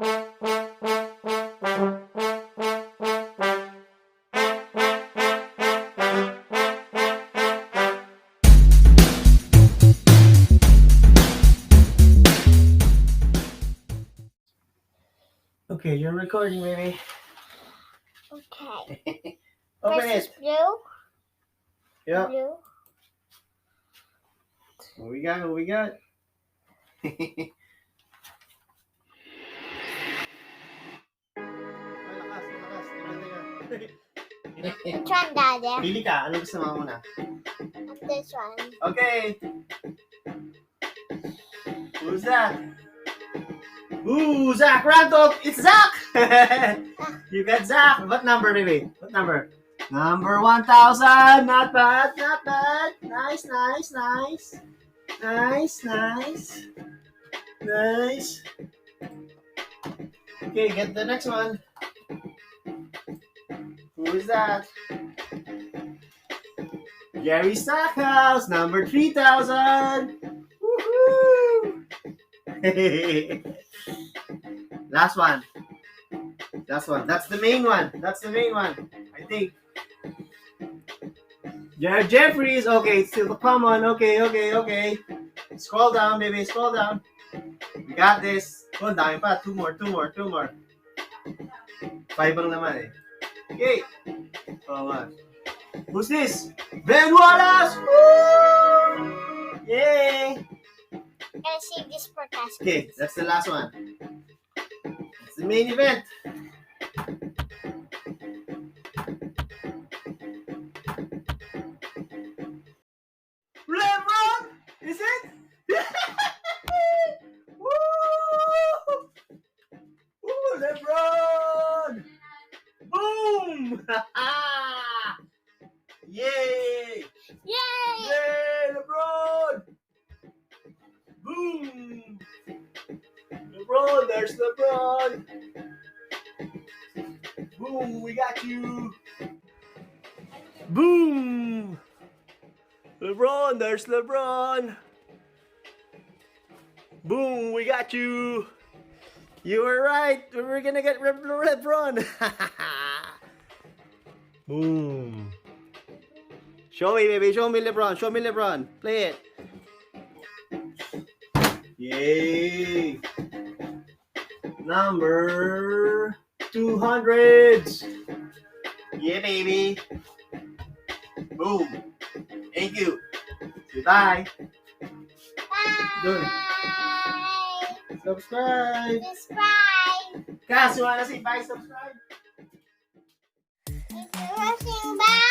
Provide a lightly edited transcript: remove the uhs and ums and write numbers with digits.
Okay, you're recording, baby. Okay. Open First is it. blue. Yeah. Blue. What we got? What we got? Malakas. Teka. Which one, Daddy? Pili ka. Ano gusto mo muna? This one. Okay. Who's that? Ooh, Zach Randolph. It's Zach. You got Zach. What number, baby? What number? Number 1000. Not bad. Not bad. Nice. Nice. Okay, get the next one. Who is that? Jerry Stackhouse, number 3000. Woohoo! Last one. That's the main one. I think. Jared Jeffries. Okay, it's still the common. Okay. Scroll down, baby. Scroll down. We got this. Oh, dami pa. Two more. 5 ang naman eh. Okay. Oh, man. Who's this? Ben Wallace! Woo! Yay! I'm gonna save this for Casper. Okay, that's the last one. It's the main event. LeBron! Is it? Woo! Woo, LeBron! Boom! Yay! Yay, LeBron! Boom! LeBron, there's LeBron! Boom, we got you! Boom! LeBron, there's LeBron! Boom, we got you! You were right! We're gonna get LeBron! Boom! Show me, baby. Show me LeBron. Play it. Yay! Number 200s. Yeah, baby. Boom. Thank you. Goodbye. Done. Bye. Subscribe. Subscribe. Cass, you wanna say bye? Subscribe. Thanks for watching. Bye.